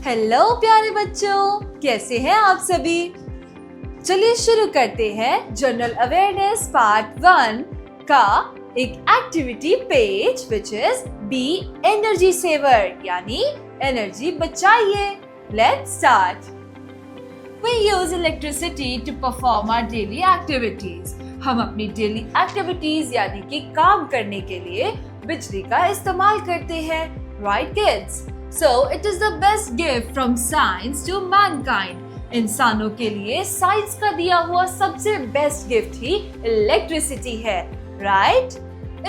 Hello प्यारे बच्चों, कैसे हैं आप सभी। चलिए शुरू करते हैं जनरल अवेयरनेस पार्ट 1 का एक activity page which is B energy saver, यानी एनर्जी बचाइए। Let's start. We use electricity to perform our daily activities. हम अपनी डेली एक्टिविटीज यानी कि काम करने के लिए बिजली का इस्तेमाल करते हैं, right kids? So it is the best gift from science to mankind. इंसानों के लिए साइंस का दिया हुआ सबसे बेस्ट गिफ्ट ही इलेक्ट्रिसिटी है, right?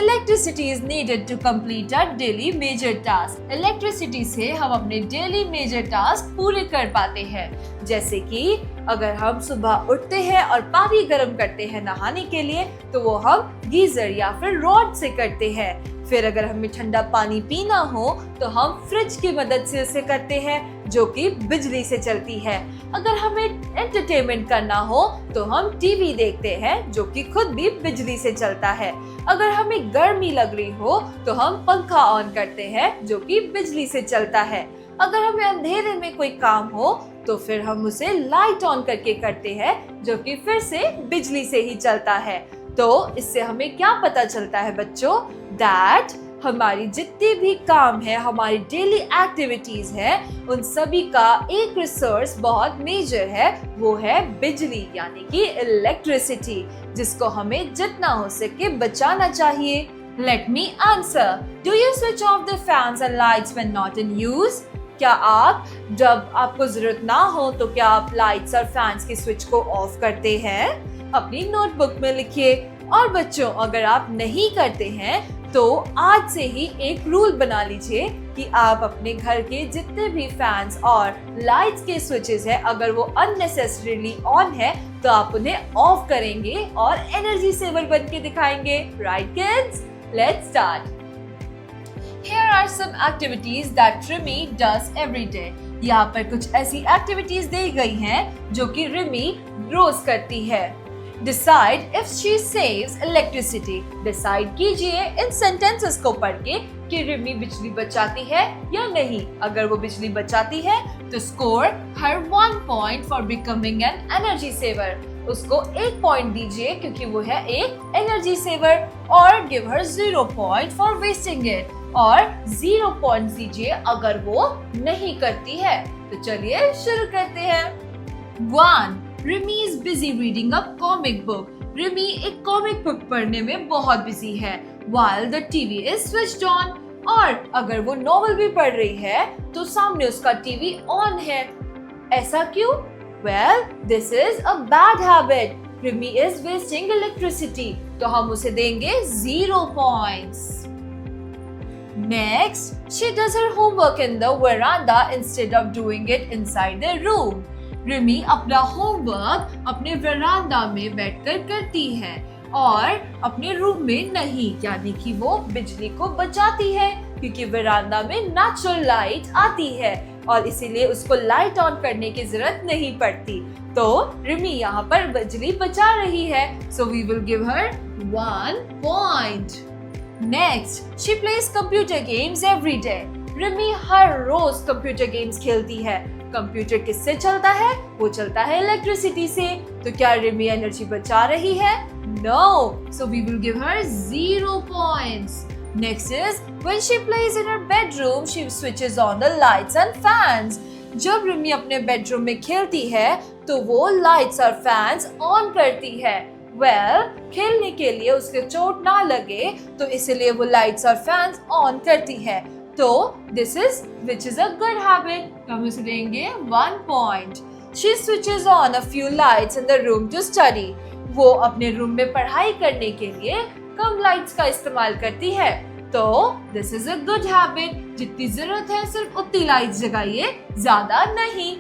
Electricity is needed to complete our daily major task. Electricity से हम अपने डेली मेजर टास्क पूरे कर पाते हैं, जैसे कि अगर हम सुबह उठते हैं और पानी गर्म करते हैं नहाने के लिए, तो वो हम गीजर या फिर रॉड से करते हैं। फिर अगर हमें ठंडा पानी पीना हो तो हम फ्रिज की मदद से उसे करते हैं, जो कि बिजली से चलती है। अगर हमें एंटरटेनमेंट करना हो तो हम टीवी देखते हैं, जो कि खुद भी बिजली से चलता है। अगर हमें गर्मी लग रही हो तो हम पंखा ऑन करते हैं, जो कि बिजली से चलता है। अगर हमें अंधेरे में कोई काम हो तो फिर हम उसे लाइट ऑन करके करते हैं, जो कि फिर से बिजली से ही चलता है। तो इससे हमें क्या पता चलता है बच्चों, दैट हमारी जितनी भी काम है, हमारी डेली एक्टिविटीज है, उन सभी का एक रिसोर्स बहुत मेजर है, वो है बिजली यानी कि इलेक्ट्रिसिटी, जिसको हमें जितना हो सके बचाना चाहिए। Let me answer. Do you switch off the fans and lights when not in use? क्या आप जब आपको जरूरत ना हो तो क्या आप लाइट्स और फैंस के स्विच को ऑफ करते हैं? अपनी नोटबुक में लिखिए। और बच्चों, अगर आप नहीं करते हैं तो आज से ही एक रूल बना लीजिए कि आप अपने घर के जितने भी फैंस और लाइट्स के स्विचेस हैं, अगर वो अननेसेसरीली ऑन है तो आप उन्हें ऑफ करेंगे और एनर्जी सेवर बन के दिखाएंगे। Right kids, let's start. Here are some activities that Rimi does every day. यहाँ पर कुछ ऐसी एक्टिविटीज दी गई हैं जो कि रिमी रोज करती है। Decide if she saves electricity. Decide कीजिए इन sentences को पढ़ के कि रिमी बिजली बचाती है या नहीं। अगर वो बिजली बचाती है तो score her 1 point for becoming an energy saver. उसको 1 पॉइंट दीजिए क्योंकि वो है एक एनर्जी सेवर, और give her 0 point for wasting it. और 0 पॉइंट दीजिए अगर वो नहीं करती है। तो चलिए शुरू करते हैं। 1. Rimi is busy reading a comic book. Rimi एक कॉमिक बुक पढ़ने में बहुत बिजी है while the TV is switched on. और अगर वो नॉवल भी पढ़ रही है तो सामने उसका टीवी ऑन है। ऐसा क्यों? Well, this is a bad habit. Rimi is wasting electricity. तो हम उसे देंगे 0 points. Next, she does her homework in the veranda instead of doing it inside the room. Rimi अपना होमवर्क अपने वरांडा में बैठकर करती है और अपने रूम में नहीं, यानी कि वो बिजली को बचाती है क्योंकि वरांडा में नेचुरल लाइट आती है और इसीलिए उसको लाइट ऑन करने की जरूरत नहीं पड़ती। तो रिमी यहाँ पर बिजली बचा रही है, so we will give her 1 point. Next, she plays computer games every day. Rimi हर रोज कंप्यूटर गेम्स खेलती है। कंप्यूटर किससे चलता है? वो चलता है इलेक्ट्रिसिटी से। तो क्या रिमी एनर्जी बचा रही है? No. So we will give her 0 points. Next is when she plays in her bedroom, she switches on the lights and fans. जब रिमी अपने बेडरूम में खेलती है तो वो लाइट्स और फैंस ऑन करती है। Well, खेलने के लिए उसके चोट ना लगे तो इसलिए वो लाइट्स और फैंस ऑन करती है। तो this is which is a good habit. हम उसे देंगे 1 point. She switches on a few lights in the room to study. वो अपने रूम में पढ़ाई करने के लिए कम लाइट्स का इस्तेमाल करती है। तो this is a good habit. जितनी जरूरत है सिर्फ उतनी लाइट्स जगाइए, ज्यादा नहीं।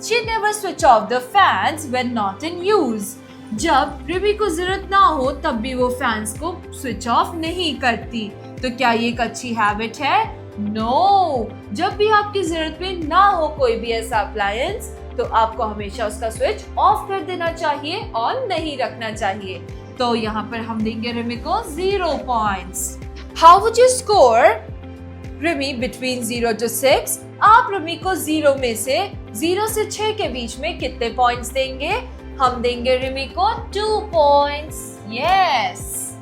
She never switch off the fans when not in use. जब रिमी को जरूरत ना हो तब भी वो फैंस को स्विच ऑफ नहीं करती। तो क्या ये एक अच्छी हैबिट है? नो। जब भी आपकी जरूरत में ना हो कोई भी ऐसा अप्लायंस तो आपको हमेशा उसका स्विच ऑफ कर देना चाहिए, ऑन नहीं रखना चाहिए। तो यहाँ पर हम देंगे रिमी को 0 points. How would you score Rimi between 0 to 6 आप रिमी को 0 में से 0 से 6 के बीच में कितने पॉइंट्स देंगे? हम देंगे रिमी को 2 पॉइंट्स। यस,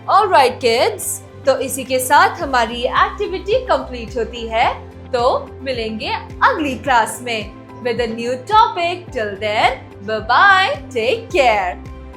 ऑलराइट किड्स, तो इसी के साथ हमारी एक्टिविटी कंप्लीट होती है। तो मिलेंगे अगली क्लास में with a new topic. Till then, bye bye, take care.